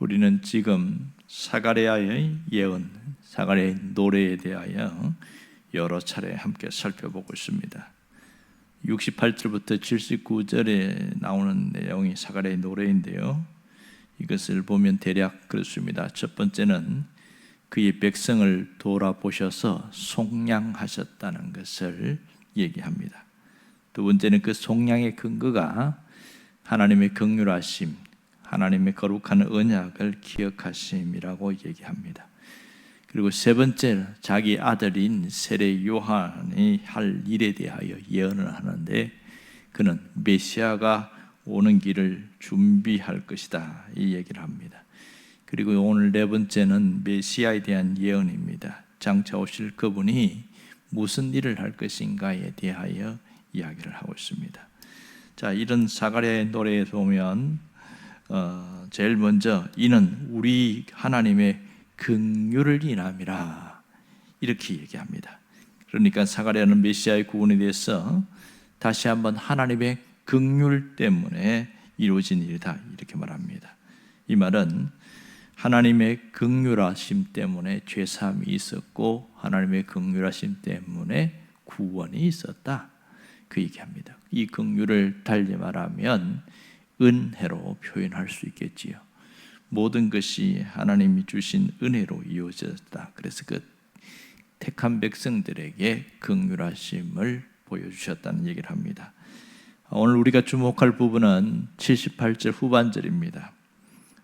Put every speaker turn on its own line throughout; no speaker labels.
우리는 지금 사가랴의 예언, 사가랴의 노래에 대하여 여러 차례 함께 살펴보고 있습니다. 68절부터 79절에 나오는 내용이 사가랴의 노래인데요, 이것을 보면 대략 그렇습니다. 첫 번째는 그의 백성을 돌아보셔서 속량하셨다는 것을 얘기합니다. 두 번째는 그 속량의 근거가 하나님의 긍휼하심, 하나님의 거룩한 언약을 기억하심이라고 얘기합니다. 그리고 세 번째, 자기 아들인 세례 요한이 할 일에 대하여 예언을 하는데, 그는 메시아가 오는 길을 준비할 것이다, 이 얘기를 합니다. 그리고 오늘 네 번째는 메시아에 대한 예언입니다. 장차 오실 그분이 무슨 일을 할 것인가에 대하여 이야기를 하고 있습니다. 자, 이런 사가랴의 노래에 보면 제일 먼저 이는 우리 하나님의 긍휼을 인함이라, 이렇게 얘기합니다. 그러니까 사가랴는 메시아의 구원에 대해서 다시 한번 하나님의 긍휼 때문에 이루어진 일이다, 이렇게 말합니다. 이 말은 하나님의 긍휼하심 때문에 죄사함이 있었고, 하나님의 긍휼하심 때문에 구원이 있었다, 그 얘기합니다. 이 긍휼을 달리 말하면 은혜로 표현할 수 있겠지요. 모든 것이 하나님이 주신 은혜로 이루어졌다. 그래서 그 택한 백성들에게 긍휼하심을 보여주셨다는 얘기를 합니다. 오늘 우리가 주목할 부분은 78절 후반절입니다.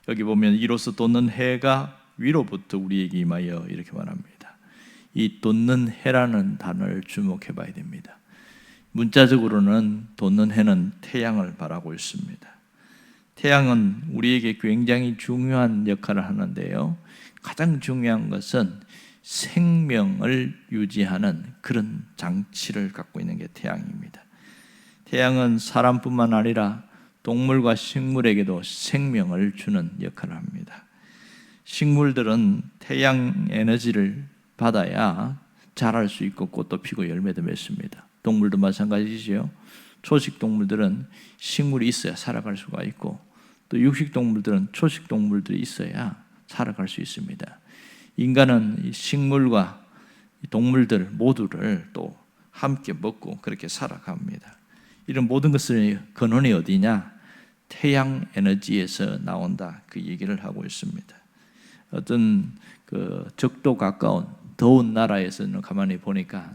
여기 보면 이로써 돋는 해가 위로부터 우리에게 임하여, 이렇게 말합니다. 이 돋는 해라는 단어를 주목해 봐야 됩니다. 문자적으로는 돋는 해는 태양을 말하고 있습니다. 태양은 우리에게 굉장히 중요한 역할을 하는데요, 가장 중요한 것은 생명을 유지하는 그런 장치를 갖고 있는 게 태양입니다. 태양은 사람뿐만 아니라 동물과 식물에게도 생명을 주는 역할을 합니다. 식물들은 태양 에너지를 받아야 자랄 수 있고 꽃도 피고 열매도 맺습니다. 동물도 마찬가지죠. 초식 동물들은 식물이 있어야 살아갈 수가 있고, 또 육식 동물들은 초식 동물들이 있어야 살아갈 수 있습니다. 인간은 식물과 동물들 모두를 또 함께 먹고 그렇게 살아갑니다. 이런 모든 것의 근원이 어디냐? 태양 에너지에서 나온다, 그 얘기를 하고 있습니다. 어떤 그 적도 가까운 더운 나라에서는 가만히 보니까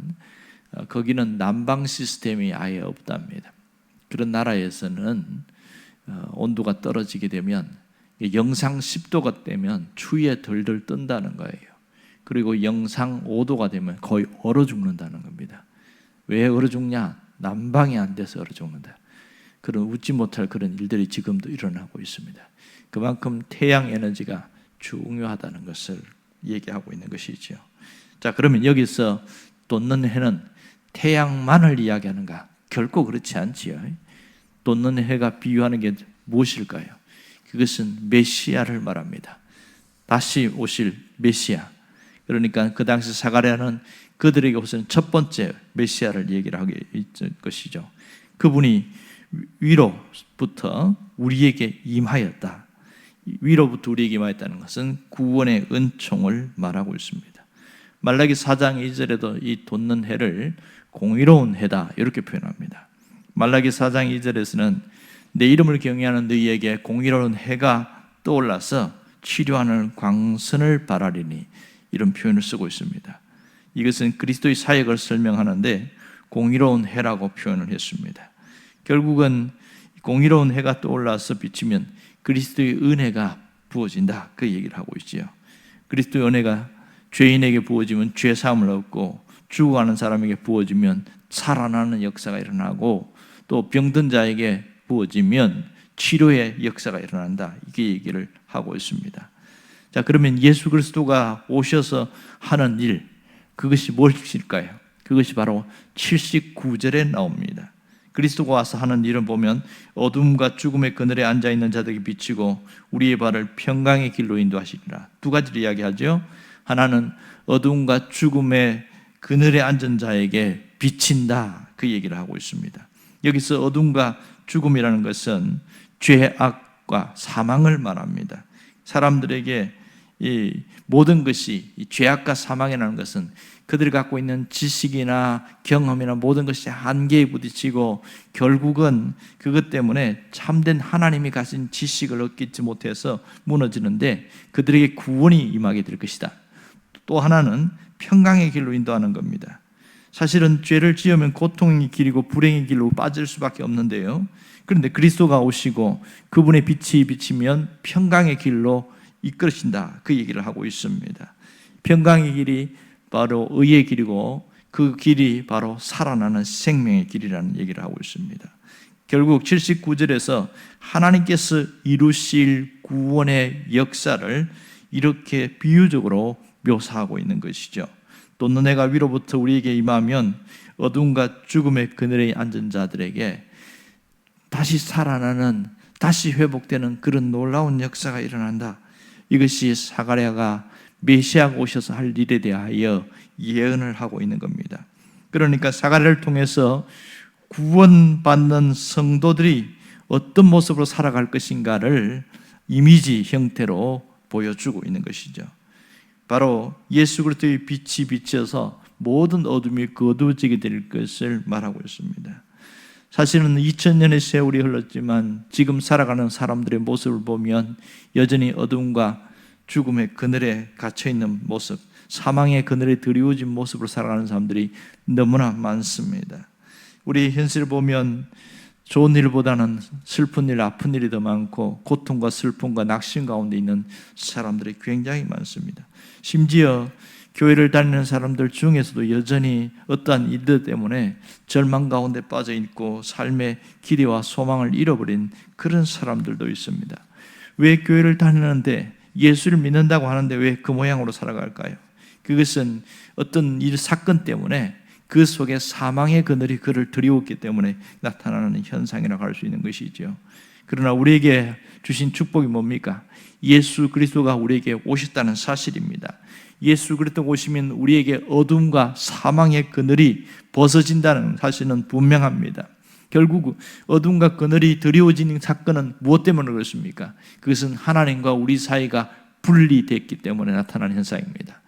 거기는 난방 시스템이 아예 없답니다. 그런 나라에서는 온도가 떨어지게 되면 영상 10도가 되면 추위에 덜덜 뜬다는 거예요. 그리고 영상 5도가 되면 거의 얼어 죽는다는 겁니다. 왜 얼어 죽냐? 난방이 안 돼서 얼어 죽는다. 그런 웃지 못할 그런 일들이 지금도 일어나고 있습니다. 그만큼 태양 에너지가 중요하다는 것을 얘기하고 있는 것이죠. 자, 그러면 여기서 돋는 해는 태양만을 이야기하는가? 결코 그렇지 않지요. 돋는 해가 비유하는 게 무엇일까요? 그것은 메시아를 말합니다. 다시 오실 메시아. 그러니까 그 당시 사가랴는 그들에게 우선 첫 번째 메시아를 얘기를 하게 있을 것이죠. 그분이 위로부터 우리에게 임하였다. 위로부터 우리에게 임하였다는 것은 구원의 은총을 말하고 있습니다. 말라기 4장 2절에도 이 돋는 해를 공의로운 해다, 이렇게 표현합니다. 말라기 4장 2절에서는 내 이름을 경외하는 너희에게 공의로운 해가 떠올라서 치료하는 광선을 발하리니, 이런 표현을 쓰고 있습니다. 이것은 그리스도의 사역을 설명하는데 공의로운 해라고 표현을 했습니다. 결국은 공의로운 해가 떠올라서 비치면 그리스도의 은혜가 부어진다, 그 얘기를 하고 있지요. 그리스도의 은혜가 죄인에게 부어지면 죄 사함을 얻고, 죽어가는 사람에게 부어지면 살아나는 역사가 일어나고, 또 병든 자에게 부어지면 치료의 역사가 일어난다, 이게 얘기를 하고 있습니다. 자, 그러면 예수 그리스도가 오셔서 하는 일, 그것이 무엇일까요? 그것이 바로 79절에 나옵니다. 그리스도가 와서 하는 일을 보면 어둠과 죽음의 그늘에 앉아있는 자들에게 비치고 우리의 발을 평강의 길로 인도하시리라. 두 가지를 이야기하죠. 하나는 어둠과 죽음의 그늘에 앉은 자에게 비친다, 그 얘기를 하고 있습니다. 여기서 어둠과 죽음이라는 것은 죄악과 사망을 말합니다. 사람들에게 이 모든 것이 이 죄악과 사망이라는 것은 그들이 갖고 있는 지식이나 경험이나 모든 것이 한계에 부딪히고 결국은 그것 때문에 참된 하나님이 가진 지식을 얻지 못해서 무너지는데 그들에게 구원이 임하게 될 것이다. 또 하나는 평강의 길로 인도하는 겁니다. 사실은 죄를 지으면 고통의 길이고 불행의 길로 빠질 수밖에 없는데요. 그런데 그리스도가 오시고 그분의 빛이 비치면 평강의 길로 이끌으신다, 그 얘기를 하고 있습니다. 평강의 길이 바로 의의 길이고 그 길이 바로 살아나는 생명의 길이라는 얘기를 하고 있습니다. 결국 79절에서 하나님께서 이루실 구원의 역사를 이렇게 비유적으로 묘사하고 있는 것이죠. 또 너네가 위로부터 우리에게 임하면 어둠과 죽음의 그늘에 앉은 자들에게 다시 살아나는, 다시 회복되는 그런 놀라운 역사가 일어난다. 이것이 사가랴가 메시아가 오셔서 할 일에 대하여 예언을 하고 있는 겁니다. 그러니까 사가랴를 통해서 구원받는 성도들이 어떤 모습으로 살아갈 것인가를 이미지 형태로 보여주고 있는 것이죠. 바로 예수 그리스도의 빛이 비쳐서 모든 어둠이 거두어지게 될 것을 말하고 있습니다. 사실은 2000년의 세월이 흘렀지만 지금 살아가는 사람들의 모습을 보면 여전히 어둠과 죽음의 그늘에 갇혀있는 모습, 사망의 그늘에 드리워진 모습으로 살아가는 사람들이 너무나 많습니다. 우리 현실을 보면 좋은 일보다는 슬픈 일, 아픈 일이 더 많고 고통과 슬픔과 낙심 가운데 있는 사람들이 굉장히 많습니다. 심지어 교회를 다니는 사람들 중에서도 여전히 어떠한 일들 때문에 절망 가운데 빠져 있고 삶의 기대와 소망을 잃어버린 그런 사람들도 있습니다. 왜 교회를 다니는데, 예수를 믿는다고 하는데 왜 그 모양으로 살아갈까요? 그것은 어떤 일, 사건 때문에 그 속에 사망의 그늘이 그를 드리웠기 때문에 나타나는 현상이라고 할 수 있는 것이죠. 그러나 우리에게 주신 축복이 뭡니까? 예수 그리스도가 우리에게 오셨다는 사실입니다. 예수 그리스도가 오시면 우리에게 어둠과 사망의 그늘이 벗어진다는 사실은 분명합니다. 결국 어둠과 그늘이 드리워지는 사건은 무엇 때문에 그렇습니까? 그것은 하나님과 우리 사이가 분리됐기 때문에 나타나는 현상입니다.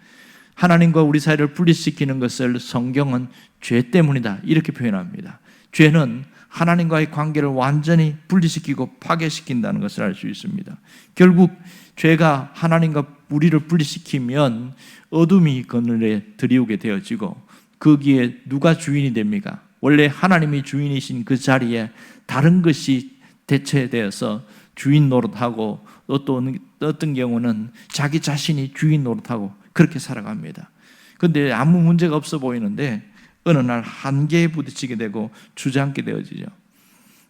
하나님과 우리 사이를 분리시키는 것을 성경은 죄 때문이다, 이렇게 표현합니다. 죄는 하나님과의 관계를 완전히 분리시키고 파괴시킨다는 것을 알 수 있습니다. 결국 죄가 하나님과 우리를 분리시키면 어둠이 그늘에 드리우게 되어지고 거기에 누가 주인이 됩니까? 원래 하나님이 주인이신 그 자리에 다른 것이 대체되어서 주인 노릇하고 어떤 경우는 자기 자신이 주인 노릇하고 그렇게 살아갑니다. 그런데 아무 문제가 없어 보이는데 어느 날 한계에 부딪히게 되고 주저앉게 되어지죠.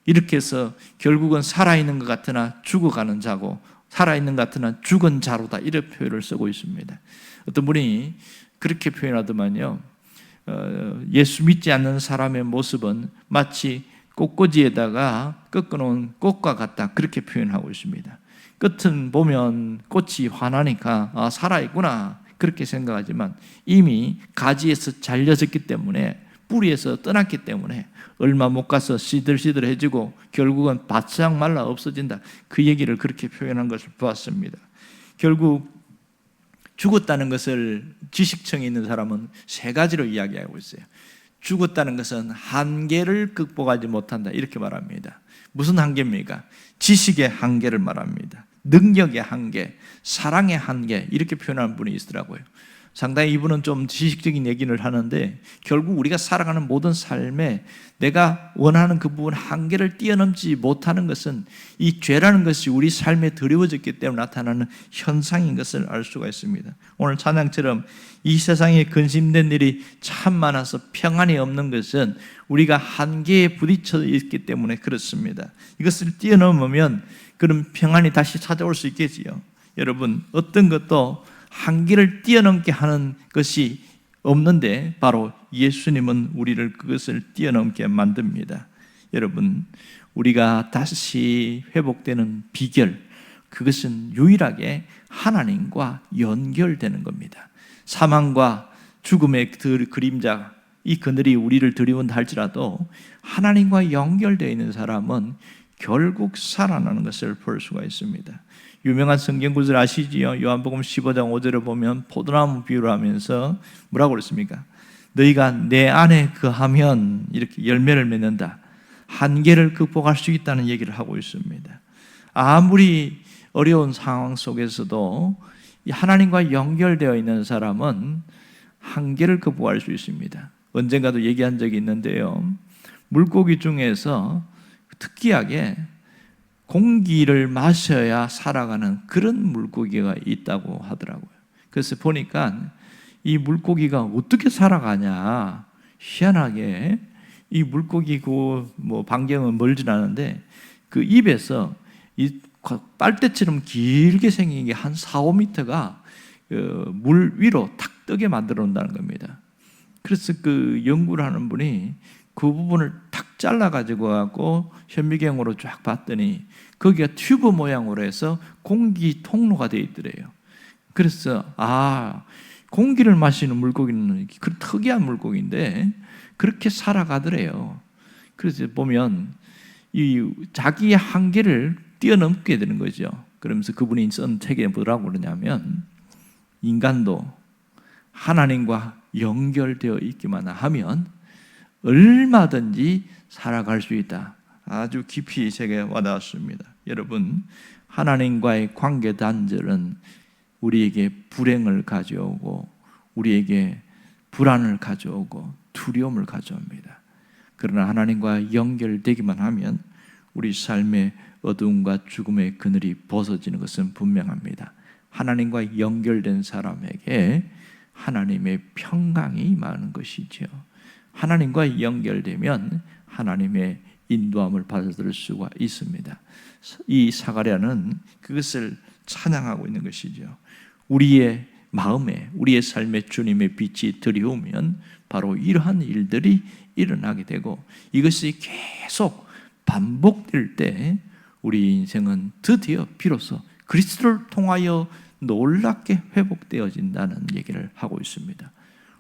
이렇게 해서 결국은 살아있는 것 같으나 죽어가는 자고 살아있는 것 같으나 죽은 자로다, 이런 표현을 쓰고 있습니다. 어떤 분이 그렇게 표현하더만요, 예수 믿지 않는 사람의 모습은 마치 꽃꽂이에다가 꺾어놓은 꽃과 같다, 그렇게 표현하고 있습니다. 끝은 보면 꽃이 환하니까 살아있구나 그렇게 생각하지만 이미 가지에서 잘려졌기 때문에, 뿌리에서 떠났기 때문에 얼마 못 가서 시들시들해지고 결국은 바싹 말라 없어진다, 그 얘기를 그렇게 표현한 것을 보았습니다. 결국 죽었다는 것을 지식청에 있는 사람은 세 가지로 이야기하고 있어요. 죽었다는 것은 한계를 극복하지 못한다, 이렇게 말합니다. 무슨 한계입니까? 지식의 한계를 말합니다. 능력의 한계, 사랑의 한계, 이렇게 표현하는 분이 있더라고요. 상당히 이분은 좀 지식적인 얘기를 하는데 결국 우리가 살아가는 모든 삶에 내가 원하는 그 부분 한계를 뛰어넘지 못하는 것은 이 죄라는 것이 우리 삶에 드리워졌기 때문에 나타나는 현상인 것을 알 수가 있습니다. 오늘 찬양처럼 이 세상에 근심된 일이 참 많아서 평안이 없는 것은 우리가 한계에 부딪혀 있기 때문에 그렇습니다. 이것을 뛰어넘으면 그런 평안이 다시 찾아올 수 있겠지요. 여러분, 어떤 것도 한계를 뛰어넘게 하는 것이 없는데 바로 예수님은 우리를 그것을 뛰어넘게 만듭니다. 여러분, 우리가 다시 회복되는 비결, 그것은 유일하게 하나님과 연결되는 겁니다. 사망과 죽음의 그 그림자, 이 그늘이 우리를 드리운다 할지라도 하나님과 연결되어 있는 사람은 결국 살아나는 것을 볼 수가 있습니다. 유명한 성경 구절 아시지요? 요한복음 15장 5절을 보면 포도나무 비유를 하면서 뭐라고 그랬습니까? 너희가 내 안에 거하면 이렇게 열매를 맺는다. 한계를 극복할 수 있다는 얘기를 하고 있습니다. 아무리 어려운 상황 속에서도 하나님과 연결되어 있는 사람은 한계를 극복할 수 있습니다. 언젠가도 얘기한 적이 있는데요. 물고기 중에서 특이하게 공기를 마셔야 살아가는 그런 물고기가 있다고 하더라고요. 그래서 보니까 이 물고기가 어떻게 살아가냐, 희한하게 이 물고기 반경은 멀진 않은데 그 입에서 이 빨대처럼 길게 생긴 게 한 4, 5m가 물 위로 탁 뜨게 만들어 놓는다는 겁니다. 그래서 그 연구를 하는 분이 그 부분을 탁 잘라가지고 갖고 현미경으로 쫙 봤더니 거기가 튜브 모양으로 해서 공기 통로가 되어 있더래요. 그래서 공기를 마시는 물고기는 그 특이한 물고기인데 그렇게 살아가더래요. 그래서 보면 이 자기의 한계를 뛰어넘게 되는 거죠. 그러면서 그분이 쓴 책에 뭐라고 그러냐면 인간도 하나님과 연결되어 있기만 하면 얼마든지 살아갈 수 있다. 아주 깊이 제게 와닿았습니다. 여러분, 하나님과의 관계 단절은 우리에게 불행을 가져오고 우리에게 불안을 가져오고 두려움을 가져옵니다. 그러나 하나님과 연결되기만 하면 우리 삶의 어두움과 죽음의 그늘이 벗어지는 것은 분명합니다. 하나님과 연결된 사람에게 하나님의 평강이 임하는 것이죠. 하나님과 연결되면 하나님의 인도함을 받아들일 수가 있습니다. 이 사가랴는 그것을 찬양하고 있는 것이죠. 우리의 마음에, 우리의 삶에 주님의 빛이 들이오면 바로 이러한 일들이 일어나게 되고 이것이 계속 반복될 때 우리 인생은 드디어 비로소 그리스도를 통하여 놀랍게 회복되어진다는 얘기를 하고 있습니다.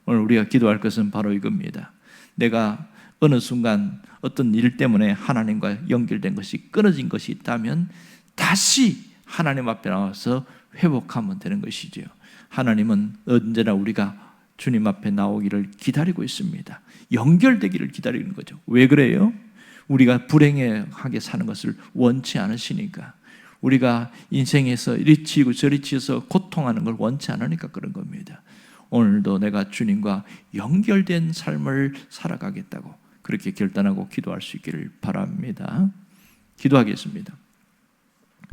오늘 우리가 기도할 것은 바로 이겁니다. 내가 어느 순간 어떤 일 때문에 하나님과 연결된 것이 끊어진 것이 있다면 다시 하나님 앞에 나와서 회복하면 되는 것이지요. 하나님은 언제나 우리가 주님 앞에 나오기를 기다리고 있습니다. 연결되기를 기다리는 거죠. 왜 그래요? 우리가 불행하게 사는 것을 원치 않으시니까, 우리가 인생에서 이리 치고 저리 치서 고통하는 걸 원치 않으니까 그런 겁니다. 오늘도 내가 주님과 연결된 삶을 살아가겠다고 그렇게 결단하고 기도할 수 있기를 바랍니다. 기도하겠습니다.